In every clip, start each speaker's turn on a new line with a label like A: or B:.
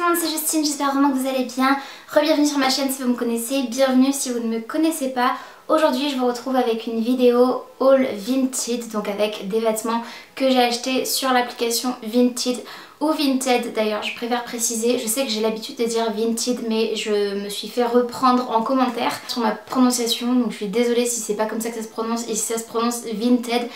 A: tout le monde, c'est Justine, j'espère vraiment que vous allez bien. Re-bienvenue sur ma chaîne si vous me connaissez, bienvenue si vous ne me connaissez pas. Aujourd'hui je vous retrouve avec une vidéo haul Vinted, donc avec des vêtements que j'ai achetés sur l'application Vinted ou Vinted d'ailleurs, je préfère préciser. Je sais que j'ai l'habitude de dire Vinted mais je me suis fait reprendre en commentaire sur ma prononciation, donc je suis désolée si c'est pas comme ça que ça se prononce et si ça se prononce Vinted.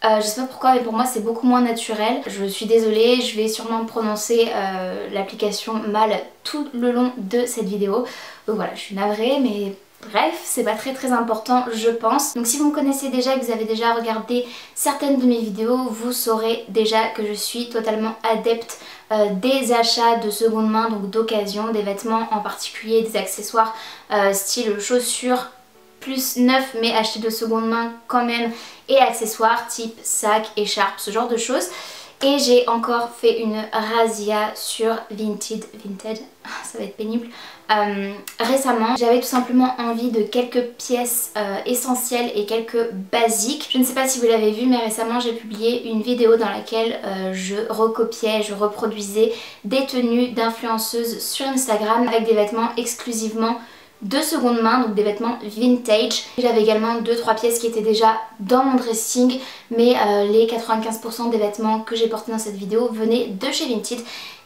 A: Je sais pas pourquoi mais pour moi c'est beaucoup moins naturel. Je suis désolée, je vais sûrement prononcer l'application mal tout le long de cette vidéo. Donc voilà, je suis navrée mais bref, c'est pas très important je pense. Donc si vous me connaissez déjà et que vous avez déjà regardé certaines de mes vidéos, vous saurez déjà que je suis totalement adepte des achats de seconde main, donc d'occasion, des vêtements en particulier, des accessoires style chaussures plus neuf mais acheté de seconde main quand même, et accessoires type sac, écharpe, ce genre de choses. Et j'ai encore fait une razzia sur Vinted, ça va être pénible, récemment. J'avais tout simplement envie de quelques pièces essentielles et quelques basiques. Je ne sais pas si vous l'avez vu mais récemment j'ai publié une vidéo dans laquelle je recopiais, je reproduisais des tenues d'influenceuses sur Instagram avec des vêtements exclusivement de seconde main, donc des vêtements vintage. J'avais également 2-3 pièces qui étaient déjà dans mon dressing, mais les 95% des vêtements que j'ai portés dans cette vidéo venaient de chez Vinted.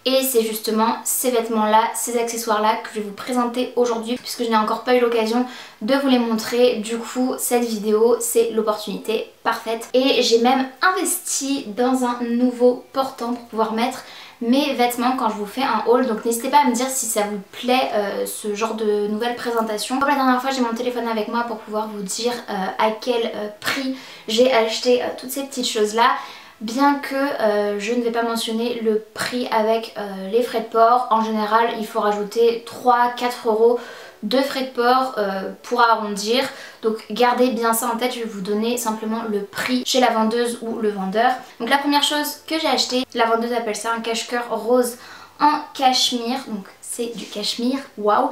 A: Et c'est justement ces vêtements-là, ces accessoires-là que je vais vous présenter aujourd'hui puisque je n'ai encore pas eu l'occasion de vous les montrer. Du coup, cette vidéo, c'est l'opportunité parfaite. Et j'ai même investi dans un nouveau portant pour pouvoir mettre mes vêtements quand je vous fais un haul. Donc n'hésitez pas à me dire si ça vous plaît ce genre de nouvelle présentation. Comme la dernière fois, j'ai mon téléphone avec moi pour pouvoir vous dire à quel prix j'ai acheté toutes ces petites choses-là. Bien que je ne vais pas mentionner le prix avec les frais de port. En général, il faut rajouter 3-4 € de frais de port pour arrondir. Donc gardez bien ça en tête, je vais vous donner simplement le prix chez la vendeuse ou le vendeur. Donc la première chose que j'ai acheté, la vendeuse appelle ça un cache-cœur rose en cachemire. Donc c'est du cachemire, waouh.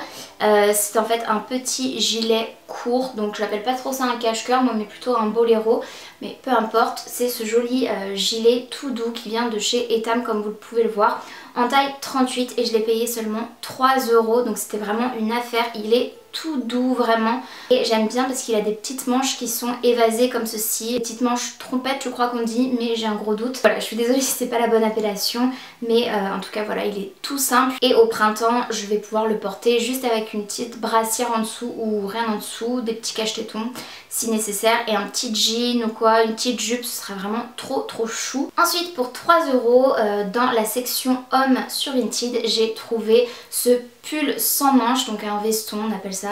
A: C'est en fait un petit gilet court, donc je l'appelle pas trop ça un cache-cœur moi mais plutôt un boléro, mais peu importe. C'est ce joli gilet tout doux qui vient de chez Etam comme vous le pouvez le voir, en taille 38, et je l'ai payé seulement 3 €, donc c'était vraiment une affaire. Il est tout doux vraiment et j'aime bien parce qu'il a des petites manches qui sont évasées comme ceci, des petites manches trompettes je crois qu'on dit, mais j'ai un gros doute. Voilà, je suis désolée si c'est pas la bonne appellation, mais en tout cas voilà, il est tout simple et au printemps je vais pouvoir le porter juste avec une petite brassière en dessous ou rien en dessous, des petits cache-tétons si nécessaire et un petit jean ou quoi, une petite jupe, ce sera vraiment trop chou. Ensuite pour 3 € dans la section homme sur Vinted, j'ai trouvé ce pull sans manches, donc un veston on appelle ça,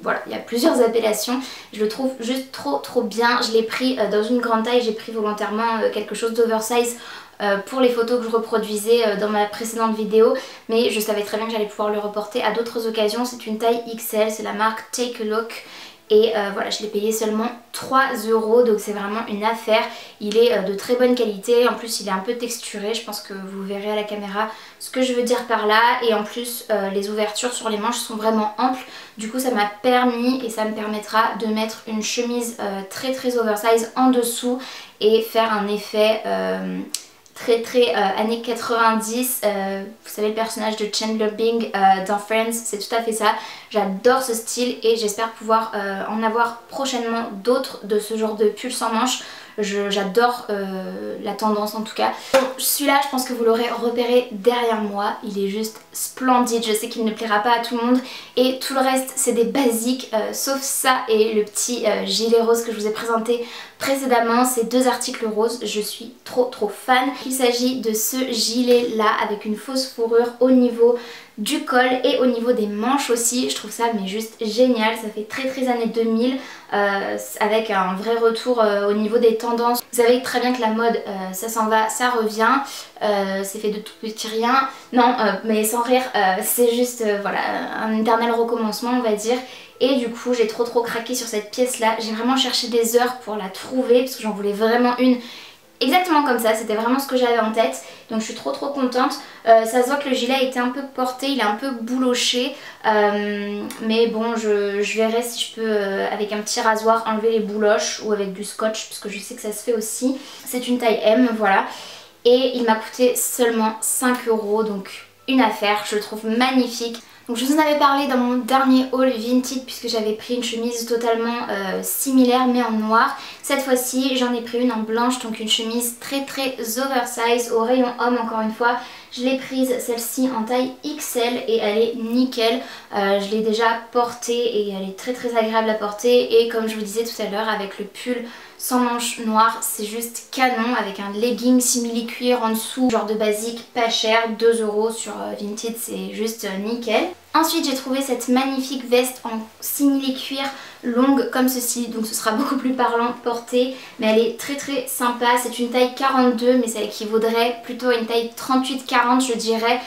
A: voilà, il y a plusieurs appellations. Je le trouve juste trop bien. Je l'ai pris dans une grande taille, j'ai pris volontairement quelque chose d'oversize pour les photos que je reproduisais dans ma précédente vidéo, mais je savais très bien que j'allais pouvoir le reporter à d'autres occasions. C'est une taille XL, c'est la marque Take a Look. Et voilà, je l'ai payé seulement 3 €, donc c'est vraiment une affaire. Il est de très bonne qualité, en plus il est un peu texturé, je pense que vous verrez à la caméra ce que je veux dire par là. Et en plus les ouvertures sur les manches sont vraiment amples, du coup ça m'a permis et ça me permettra de mettre une chemise très oversize en dessous et faire un effet très années 90, vous savez le personnage de Chandler Bing dans Friends, c'est tout à fait ça. J'adore ce style et j'espère pouvoir en avoir prochainement d'autres de ce genre de pull sans manches. J'adore la tendance en tout cas. Celui-là je pense que vous l'aurez repéré derrière moi, il est juste splendide. Je sais qu'il ne plaira pas à tout le monde et tout le reste c'est des basiques sauf ça et le petit gilet rose que je vous ai présenté précédemment. Ces deux articles roses, je suis trop fan. Il s'agit de ce gilet là avec une fausse fourrure au niveau du col et au niveau des manches aussi. Je trouve ça mais juste génial, ça fait très années 2000 avec un vrai retour au niveau des tendances. Vous savez très bien que la mode ça s'en va, ça revient, c'est fait de tout petit rien. Non mais sans rire, c'est juste voilà un éternel recommencement on va dire. Et du coup j'ai trop craqué sur cette pièce là. J'ai vraiment cherché des heures pour la trouver parce que j'en voulais vraiment une exactement comme ça, c'était vraiment ce que j'avais en tête. Donc je suis trop contente. Ça se voit que le gilet a été un peu porté, il est un peu bouloché, mais bon je verrai si je peux avec un petit rasoir enlever les bouloches ou avec du scotch parce que je sais que ça se fait aussi. C'est une taille M, voilà, et il m'a coûté seulement 5 €, donc une affaire, je le trouve magnifique. Donc je vous en avais parlé dans mon dernier haul Vinted puisque j'avais pris une chemise totalement similaire mais en noir. Cette fois-ci j'en ai pris une en blanche, donc une chemise très oversize au rayon homme encore une fois. Je l'ai prise celle-ci en taille XL et elle est nickel. Je l'ai déjà portée et elle est très agréable à porter et comme je vous disais tout à l'heure avec le pull sans manches noires c'est juste canon avec un legging simili cuir en dessous, genre de basique pas cher, 2 € sur Vinted, c'est juste nickel. Ensuite j'ai trouvé cette magnifique veste en simili cuir longue comme ceci, donc ce sera beaucoup plus parlant portée, mais elle est très sympa. C'est une taille 42 mais ça équivaudrait plutôt à une taille 38-40 je dirais,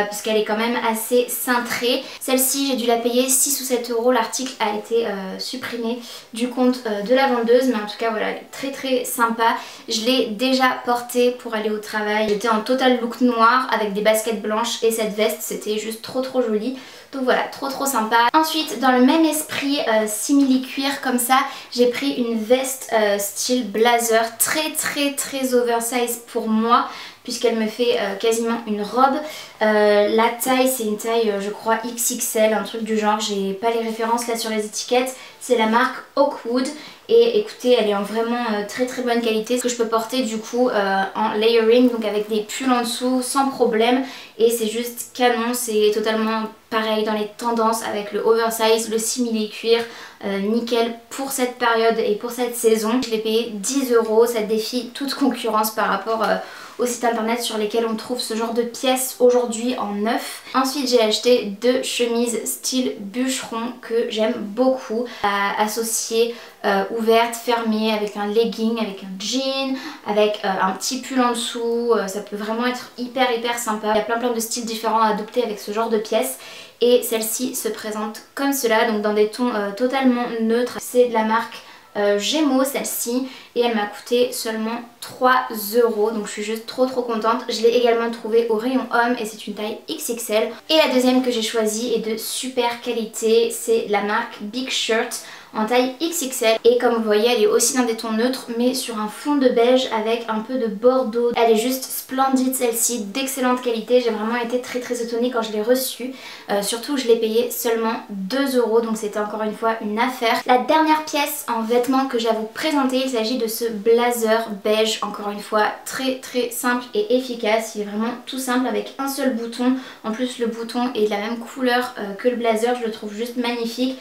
A: puisqu'elle est quand même assez cintrée. Celle-ci j'ai dû la payer 6 ou 7 €, l'article a été supprimé du compte de la vendeuse, mais en tout cas voilà, elle est très sympa. Je l'ai déjà portée pour aller au travail, j'étais en total look noir avec des baskets blanches et cette veste, c'était juste trop joli. Donc voilà, trop sympa. Ensuite dans le même esprit simili cuir comme ça, j'ai pris une veste style blazer très oversize pour moi puisqu'elle me fait quasiment une robe. La taille c'est une taille je crois XXL, un truc du genre, j'ai pas les références là sur les étiquettes. C'est la marque Oakwood et écoutez elle est en vraiment très bonne qualité, ce que je peux porter du coup en layering, donc avec des pulls en dessous sans problème et c'est juste canon, c'est totalement pareil dans les tendances avec le oversize, le simili cuir, nickel pour cette période et pour cette saison. Je l'ai payé 10 €, ça défie toute concurrence par rapport au site internet sur lesquels on trouve ce genre de pièces aujourd'hui en neuf. Ensuite j'ai acheté 2 chemises style bûcheron que j'aime beaucoup, à associer ouverte, fermée, avec un legging, avec un jean, avec un petit pull en dessous, ça peut vraiment être hyper sympa. Il y a plein de styles différents à adopter avec ce genre de pièces. Et celle-ci se présente comme cela, donc dans des tons totalement neutres. C'est de la marque Gémeaux celle-ci et elle m'a coûté seulement 3 €, donc je suis juste trop contente. Je l'ai également trouvée au rayon homme et c'est une taille XXL. Et la deuxième que j'ai choisie est de super qualité, c'est la marque Big Shirt en taille XXL et comme vous voyez elle est aussi dans des tons neutres mais sur un fond de beige avec un peu de bordeaux. Elle est juste splendide celle-ci, d'excellente qualité, j'ai vraiment été très étonnée quand je l'ai reçue, surtout je l'ai payée seulement 2 € donc c'était encore une fois une affaire. La dernière pièce en vêtements que j'ai à vous présenter, il s'agit de ce blazer beige, encore une fois très simple et efficace, il est vraiment tout simple avec un seul bouton, en plus le bouton est de la même couleur que le blazer, je le trouve juste magnifique.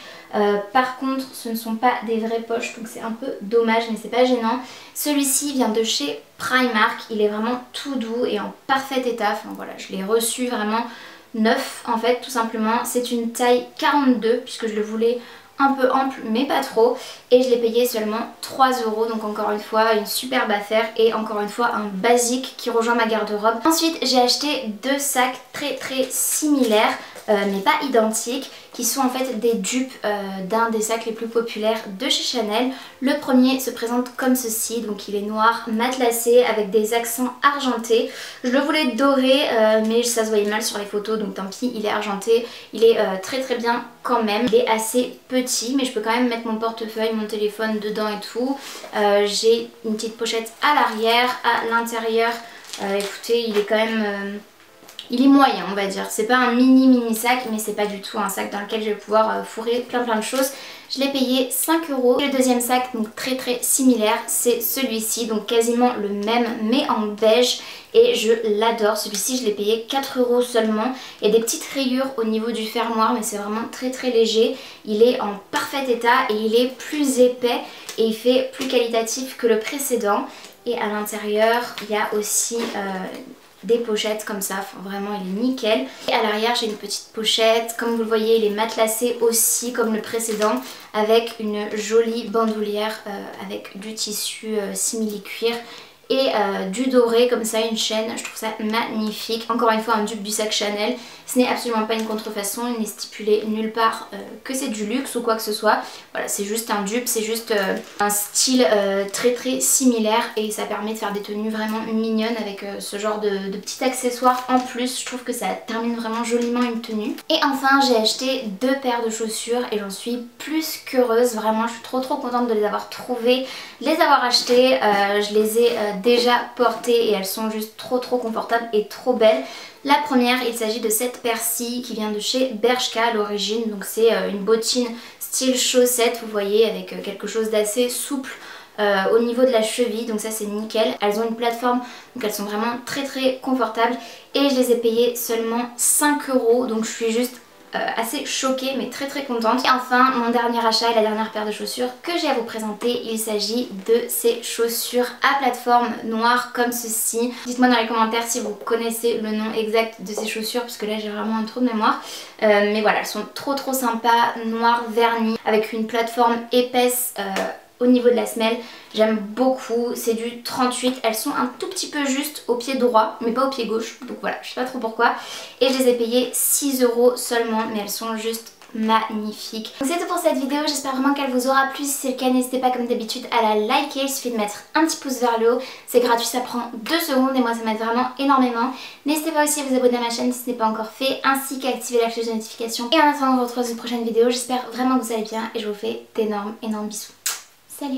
A: Par contre ce ne sont pas des vraies poches donc c'est un peu dommage mais c'est pas gênant. Celui-ci vient de chez Primark, il est vraiment tout doux et en parfait état, enfin voilà je l'ai reçu vraiment neuf en fait tout simplement. C'est une taille 42 puisque je le voulais un peu ample mais pas trop et je l'ai payé seulement 3 € donc encore une fois une superbe affaire et encore une fois un basique qui rejoint ma garde-robe. Ensuite j'ai acheté 2 sacs très similaires mais pas identiques, qui sont en fait des dupes d'un des sacs les plus populaires de chez Chanel. Le premier se présente comme ceci, donc il est noir matelassé avec des accents argentés. Je le voulais doré mais ça se voyait mal sur les photos donc tant pis, il est argenté. Il est très bien quand même, il est assez petit mais je peux quand même mettre mon portefeuille, mon téléphone dedans et tout. J'ai une petite pochette à l'arrière, à l'intérieur, écoutez il est quand même... il est moyen on va dire, c'est pas un mini sac mais c'est pas du tout un sac dans lequel je vais pouvoir fourrer plein de choses. Je l'ai payé 5 €. Le deuxième sac donc très similaire c'est celui-ci, donc quasiment le même mais en beige et je l'adore. Celui-ci je l'ai payé 4 € seulement. Il y a des petites rayures au niveau du fermoir mais c'est vraiment très léger. Il est en parfait état et il est plus épais et il fait plus qualitatif que le précédent. Et à l'intérieur il y a aussi... des pochettes comme ça, enfin, vraiment il est nickel. Et à l'arrière j'ai une petite pochette, comme vous le voyez il est matelassé aussi comme le précédent avec une jolie bandoulière avec du tissu simili cuir et du doré comme ça, une chaîne, je trouve ça magnifique. Encore une fois un dupe du sac Chanel, ce n'est absolument pas une contrefaçon, il n'est stipulé nulle part que c'est du luxe ou quoi que ce soit. Voilà, c'est juste un dupe, c'est juste un style très similaire et ça permet de faire des tenues vraiment mignonnes avec ce genre de petits accessoires en plus. Je trouve que ça termine vraiment joliment une tenue. Et enfin j'ai acheté 2 paires de chaussures et j'en suis plus qu'heureuse, vraiment je suis trop contente de les avoir trouvées, de les avoir achetées. Je les ai déjà portées et elles sont juste trop confortables et trop belles. La première, il s'agit de cette paire ci qui vient de chez Bershka à l'origine. Donc c'est une bottine style chaussette, vous voyez, avec quelque chose d'assez souple au niveau de la cheville, donc ça c'est nickel. Elles ont une plateforme, donc elles sont vraiment très confortables et je les ai payées seulement 5 €, donc je suis juste assez choquée mais très contente. Et enfin mon dernier achat et la dernière paire de chaussures que j'ai à vous présenter, il s'agit de ces chaussures à plateforme noire comme ceci. Dites-moi dans les commentaires si vous connaissez le nom exact de ces chaussures puisque là j'ai vraiment un trou de mémoire. Mais voilà, elles sont trop sympas, noir verni avec une plateforme épaisse au niveau de la semelle. J'aime beaucoup, c'est du 38, elles sont un tout petit peu juste au pied droit mais pas au pied gauche, donc voilà, je sais pas trop pourquoi. Et je les ai payées 6 € seulement, mais elles sont juste magnifiques. Donc c'est tout pour cette vidéo, j'espère vraiment qu'elle vous aura plu. Si c'est le cas, n'hésitez pas comme d'habitude à la liker, il suffit de mettre un petit pouce vers le haut, c'est gratuit, ça prend 2 secondes et moi ça m'aide vraiment énormément. N'hésitez pas aussi à vous abonner à ma chaîne si ce n'est pas encore fait, ainsi qu'à activer la cloche de notification. Et en attendant, on se retrouve dans une prochaine vidéo, j'espère vraiment que vous allez bien et je vous fais d'énormes bisous. Salut!